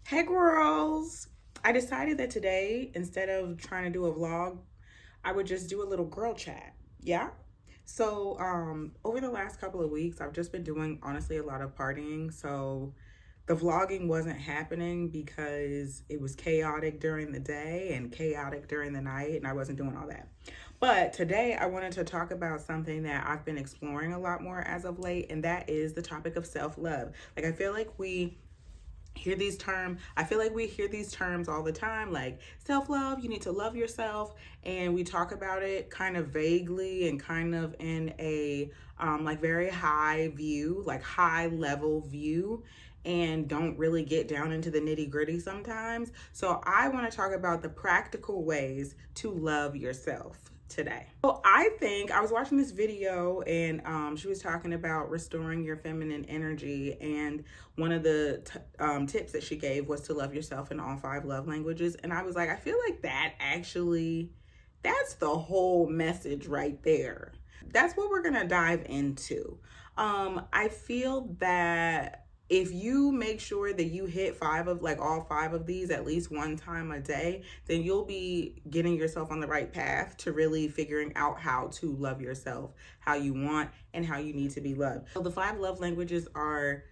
Hey girls! I decided that today, instead of trying to do a vlog, I would just do a little girl chat. Yeah? So, over the last couple of weeks, I've just been doing, honestly, a lot of partying. So, the vlogging wasn't happening because it was chaotic during the day and chaotic during the night, and I wasn't doing all that. But today, I wanted to talk about something that I've been exploring a lot more as of late, and that is the topic of self love. Like, I feel like we hear these terms all the time, like self-love, you need to love yourself, and we talk about it kind of vaguely and kind of in a like very high view, like high level view, and don't really get down into the nitty gritty sometimes. So I want to talk about the practical ways to love yourself today. So I think I was watching this video, and she was talking about restoring your feminine energy, and one of the tips that she gave was to love yourself in all five love languages. And I was like, I feel like that's the whole message right there. That's what we're gonna dive into. I feel that if you make sure that you hit all five of these at least one time a day, then you'll be getting yourself on the right path to really figuring out how to love yourself, how you want, and how you need to be loved. So the five love languages are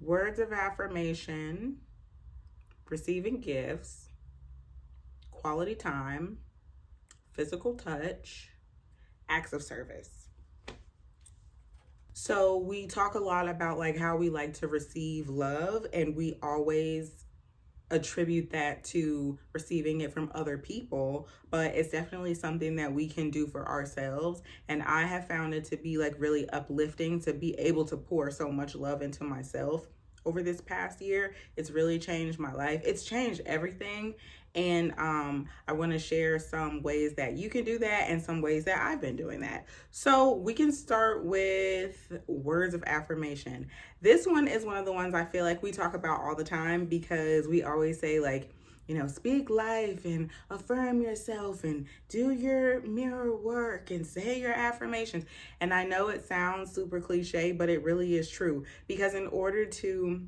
words of affirmation, receiving gifts, quality time, physical touch, acts of service. So we talk a lot about like how we like to receive love, and we always attribute that to receiving it from other people, but it's definitely something that we can do for ourselves. And I have found it to be like really uplifting to be able to pour so much love into myself over this past year. It's really changed my life. It's changed everything. And I want to share some ways that you can do that and some ways that I've been doing that. So we can start with words of affirmation. This one is one of the ones I feel like we talk about all the time because we always say, like, speak life and affirm yourself and do your mirror work and say your affirmations. And I know it sounds super cliche, but it really is true, because in order to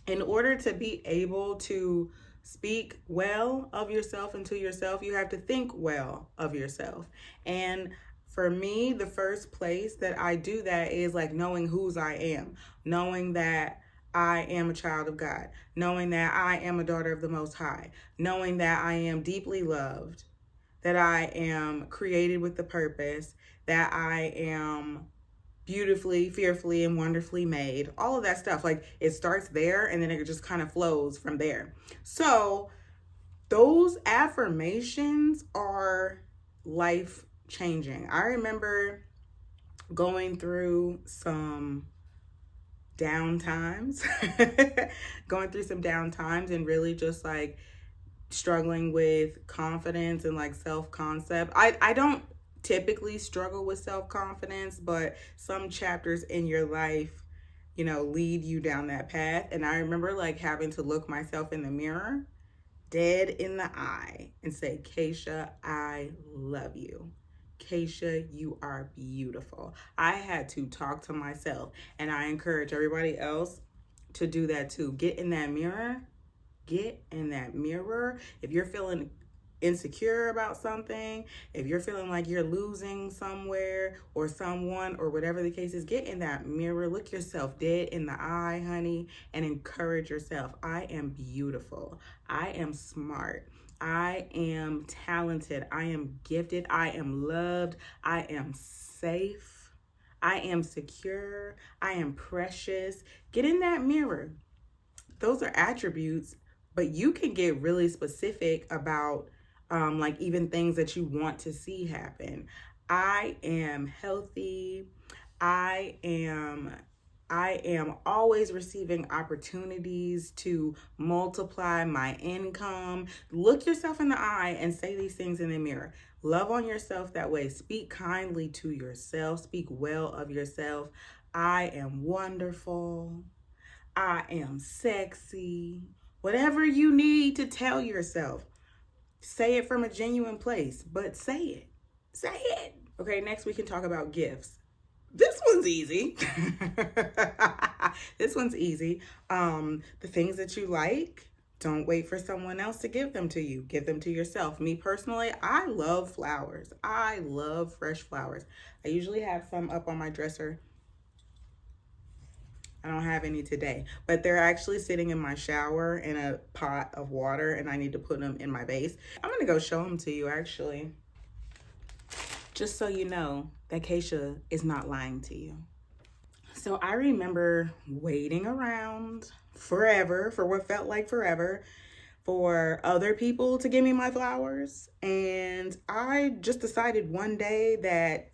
be able to speak well of yourself and to yourself, you have to think well of yourself. And for me, the first place that I do that is like knowing whose I am, knowing that I am a child of God, knowing that I am a daughter of the Most High, knowing that I am deeply loved, that I am created with the purpose, that I am beautifully, fearfully, and wonderfully made. All of that stuff. Like, it starts there and then it just kind of flows from there. So those affirmations are life changing. I remember going through some down times, and really just like struggling with confidence and like self-concept. I don't typically struggle with self-confidence, but some chapters in your life, lead you down that path. And I remember like having to look myself in the mirror, dead in the eye, and say, Keisha, I love you. Keisha, you are beautiful. I had to talk to myself, and I encourage everybody else to do that too. Get in that mirror. Get in that mirror. If you're feeling insecure about something, if you're feeling like you're losing somewhere or someone or whatever the case is, get in that mirror, look yourself dead in the eye, honey, and encourage yourself. I am beautiful. I am smart. I am talented. I am gifted. I am loved. I am safe. I am secure. I am precious. Get in that mirror. Those are attributes, but you can get really specific about like even things that you want to see happen. I am healthy. I am I am always receiving opportunities to multiply my income. Look yourself in the eye and say these things in the mirror. Love on yourself that way. Speak kindly to yourself. Speak well of yourself. I am wonderful. I am sexy. Whatever you need to tell yourself, say it from a genuine place, but say it. Say it. Okay, next we can talk about gifts. This one's easy. This one's easy. The things that you like, Don't wait for someone else to give them to you. Give them to yourself. Me personally, I love flowers. I love fresh flowers. I usually have some up on my dresser. I don't have any today, but they're actually sitting in my shower in a pot of water, and I need to put them in my vase. I'm gonna go show them to you actually, just so you know that Keisha is not lying to you. So I remember waiting around forever, for what felt like forever, for other people to give me my flowers. And I just decided one day that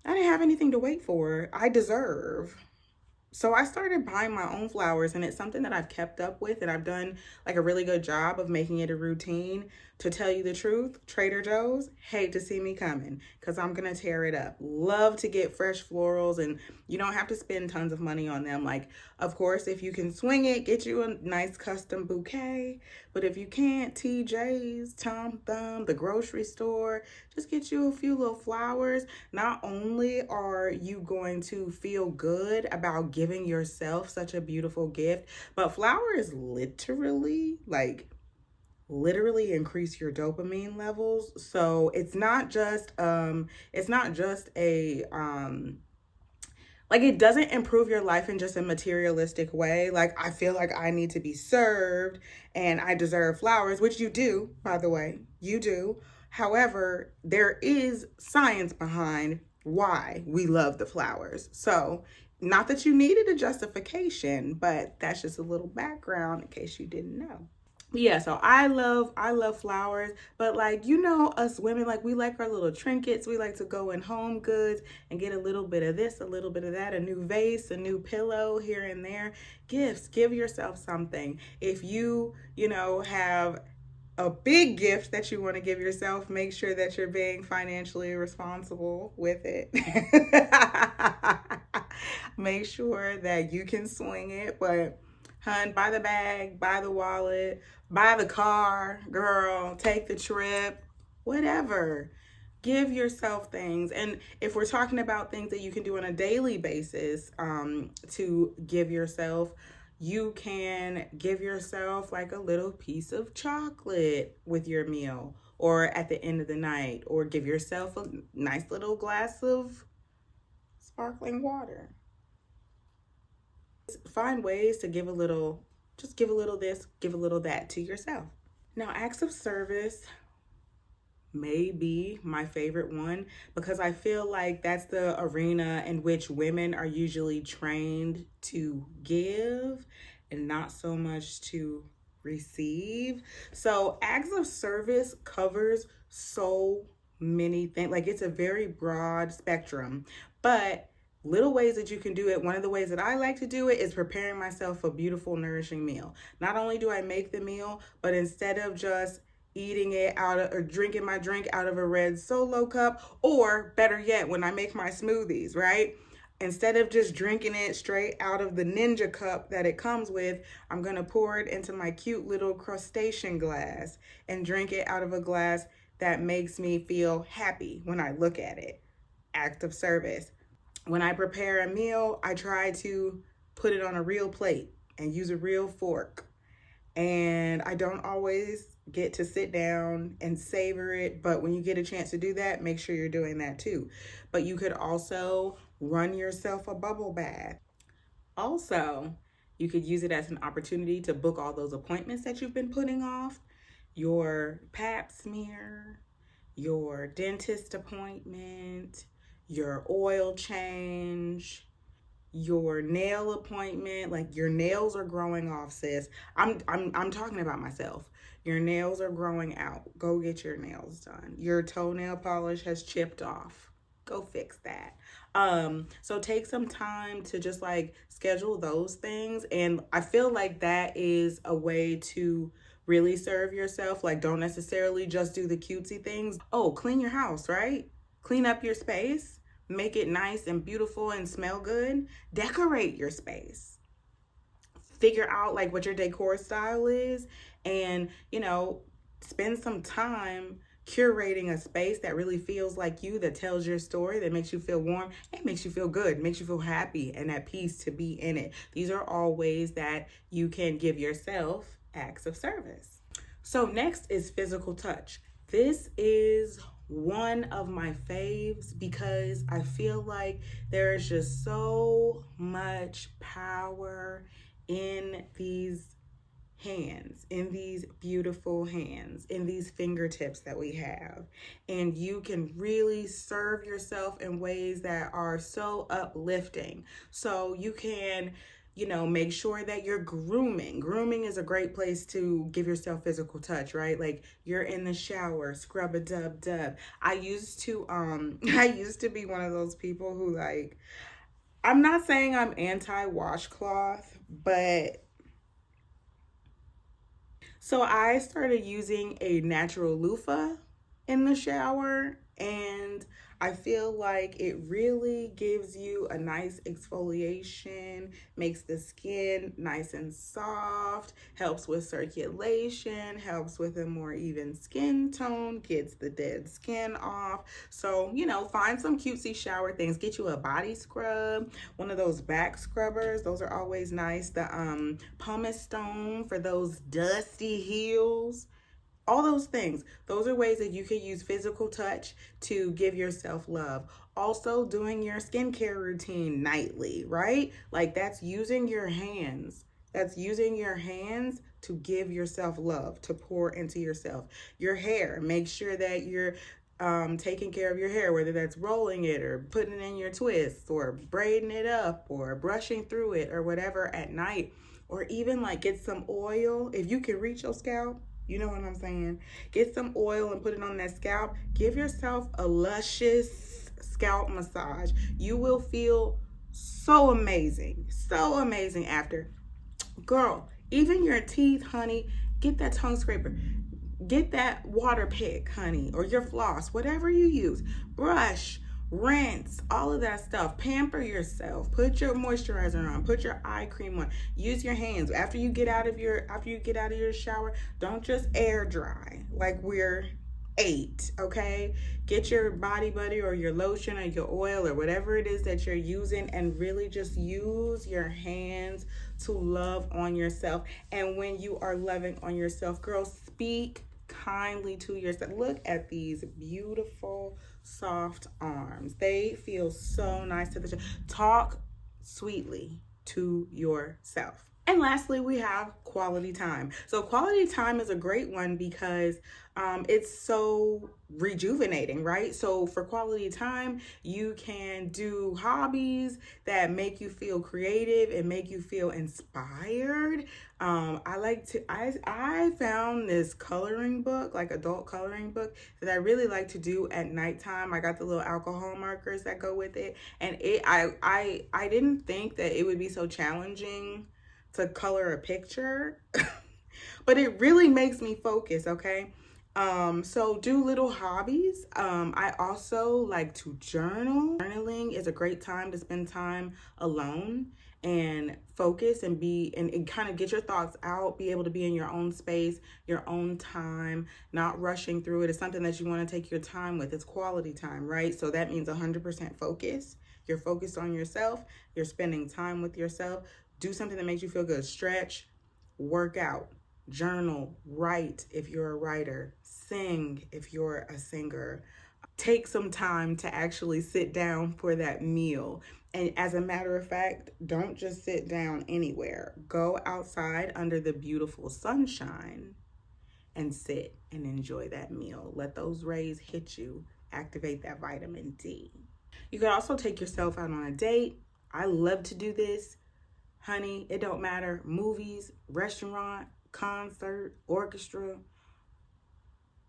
I didn't have anything to wait for. I deserve. So I started buying my own flowers, and it's something that I've kept up with, and I've done like a really good job of making it a routine. To tell you the truth, Trader Joe's hate to see me coming because I'm gonna tear it up. Love to get fresh florals, and you don't have to spend tons of money on them. Like, of course, if you can swing it, get you a nice custom bouquet. But if you can't, TJ's, Tom Thumb, the grocery store, just get you a few little flowers. Not only are you going to feel good about giving yourself such a beautiful gift, but flowers literally increase your dopamine levels. So it's not just a like, it doesn't improve your life in just a materialistic way. Like, I feel like I need to be served and I deserve flowers, which you do, by the way, you do. However, there is science behind why we love the flowers. So not that you needed a justification, but that's just a little background in case you didn't know. Yeah, so I love flowers, but like, you know, us women, like, we like our little trinkets. We like to go in Home Goods and get a little bit of this, a little bit of that, a new vase, a new pillow here and there. Gifts, give yourself something. If you know, have a big gift that you want to give yourself, make sure that you're being financially responsible with it. Make sure that you can swing it, but hun, buy the bag, buy the wallet, buy the car, girl, take the trip, whatever. Give yourself things. And if we're talking about things that you can do on a daily basis, to give yourself, you can give yourself like a little piece of chocolate with your meal, or at the end of the night, or give yourself a nice little glass of sparkling water. Find ways to give a little, just give a little this, give a little that to yourself. Now, acts of service may be my favorite one, because I feel like that's the arena in which women are usually trained to give and not so much to receive. So acts of service covers so many things. Like, it's a very broad spectrum, but little ways that you can do it. One of the ways that I like to do it is preparing myself a beautiful, nourishing meal. Not only do I make the meal, but instead of just eating it out of, or drinking my drink out of a red Solo cup, or better yet, when I make my smoothies, right? Instead of just drinking it straight out of the Ninja cup that it comes with, I'm gonna pour it into my cute little crustacean glass and drink it out of a glass that makes me feel happy when I look at it. Act of service. When I prepare a meal, I try to put it on a real plate and use a real fork. And I don't always get to sit down and savor it, but when you get a chance to do that, make sure you're doing that too. But you could also run yourself a bubble bath. Also, you could use it as an opportunity to book all those appointments that you've been putting off, your pap smear, your dentist appointment, your oil change, your nail appointment. Like, your nails are growing off, sis. I'm talking about myself. Your nails are growing out. Go get your nails done. Your toenail polish has chipped off. Go fix that. So take some time to just like schedule those things. And I feel like that is a way to really serve yourself. Like, don't necessarily just do the cutesy things. Oh, clean your house, right? Clean up your space, make it nice and beautiful and smell good. Decorate your space. Figure out like what your decor style is, and, you know, spend some time curating a space that really feels like you, that tells your story, that makes you feel warm and makes you feel good, makes you feel happy and at peace to be in it. These are all ways that you can give yourself acts of service. So next is physical touch. This is one of my faves because I feel like there is just so much power in these hands, in these beautiful hands, in these fingertips that we have. And you can really serve yourself in ways that are so uplifting. So you can, make sure that you're grooming. Grooming is a great place to give yourself physical touch, right? Like you're in the shower, scrub a dub dub. I used to be one of those people who I'm not saying I'm anti-washcloth, but so I started using a natural loofah in the shower, and I feel like it really gives you a nice exfoliation, makes the skin nice and soft, helps with circulation, helps with a more even skin tone, gets the dead skin off. So, find some cutesy shower things. Get you a body scrub, one of those back scrubbers. Those are always nice. The pumice stone for those dusty heels. All those things. Those are ways that you can use physical touch to give yourself love. Also, doing your skincare routine nightly, right? Like that's using your hands. That's using your hands to give yourself love, to pour into yourself. Your hair, make sure that you're taking care of your hair, whether that's rolling it or putting it in your twists or braiding it up or brushing through it or whatever at night. Or even get some oil. If you can reach your scalp, you know what I'm saying? Get some oil and put it on that scalp. Give yourself a luscious scalp massage. You will feel so amazing after. Girl, even your teeth, honey, get that tongue scraper. Get that water pick, honey, or your floss, whatever you use. Brush, rinse, all of that stuff. Pamper yourself. Put your moisturizer on. Put your eye cream on. Use your hands. After you get out of your shower, don't just air dry like we're 8, okay? Get your body butter or your lotion or your oil or whatever it is that you're using and really just use your hands to love on yourself. And when you are loving on yourself, girl, speak kindly to yourself. Look at these beautiful soft arms. They feel so nice to the touch. Talk sweetly to yourself. And lastly, we have quality time. So quality time is a great one because it's so rejuvenating, right? So for quality time, you can do hobbies that make you feel creative and make you feel inspired. I found this coloring book, like adult coloring book, that I really like to do at nighttime. I got the little alcohol markers that go with it. And I didn't think that it would be so challenging to color a picture, but it really makes me focus, okay? So do little hobbies. I also like to journal. Journaling is a great time to spend time alone and focus and kind of get your thoughts out, be able to be in your own space, your own time, not rushing through it. It's something that you want to take your time with. It's quality time, right? So that means 100% focus. You're focused on yourself. You're spending time with yourself. Do something that makes you feel good. Stretch, work out, journal, write if you're a writer, sing if you're a singer. Take some time to actually sit down for that meal. And as a matter of fact, don't just sit down anywhere. Go outside under the beautiful sunshine and sit and enjoy that meal. Let those rays hit you. Activate that vitamin D. You can also take yourself out on a date. I love to do this. Honey, it don't matter. Movies, restaurant, concert, orchestra,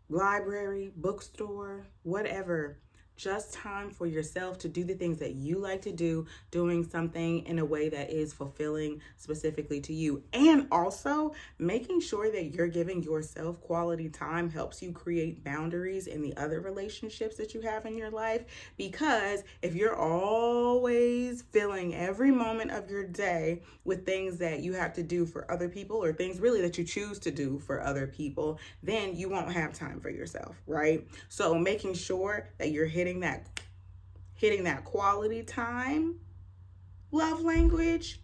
library, bookstore, whatever. Just time for yourself to do the things that you like to do, doing something in a way that is fulfilling specifically to you. And also making sure that you're giving yourself quality time helps you create boundaries in the other relationships that you have in your life. Because if you're always filling every moment of your day with things that you have to do for other people or things really that you choose to do for other people, then you won't have time for yourself, right? So making sure that you're hitting that quality time love language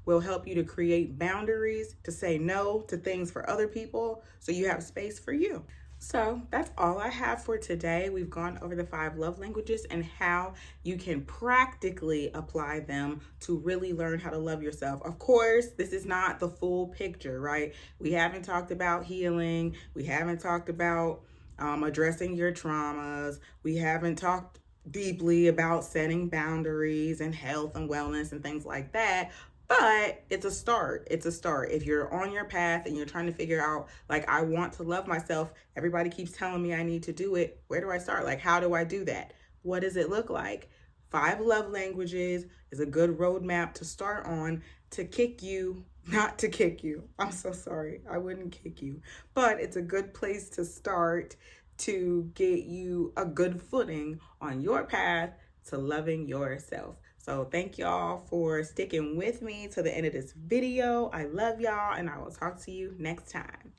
will help you to create boundaries, to say no to things for other people so you have space for you. So that's all I have for today. We've gone over the 5 love languages and how you can practically apply them to really learn how to love yourself. Of course, this is not the full picture, right? We haven't talked about healing. We haven't talked about addressing your traumas. We haven't talked deeply about setting boundaries and health and wellness and things like that. But it's a start. It's a start. If you're on your path and you're trying to figure out, like, I want to love myself, everybody keeps telling me I need to do it. Where do I start? Like, how do I do that? What does it look like? 5 love languages is a good roadmap to start on to kick you, not to kick you. I'm so sorry. I wouldn't kick you. But it's a good place to start to get you a good footing on your path to loving yourself. So thank y'all for sticking with me to the end of this video. I love y'all, and I will talk to you next time.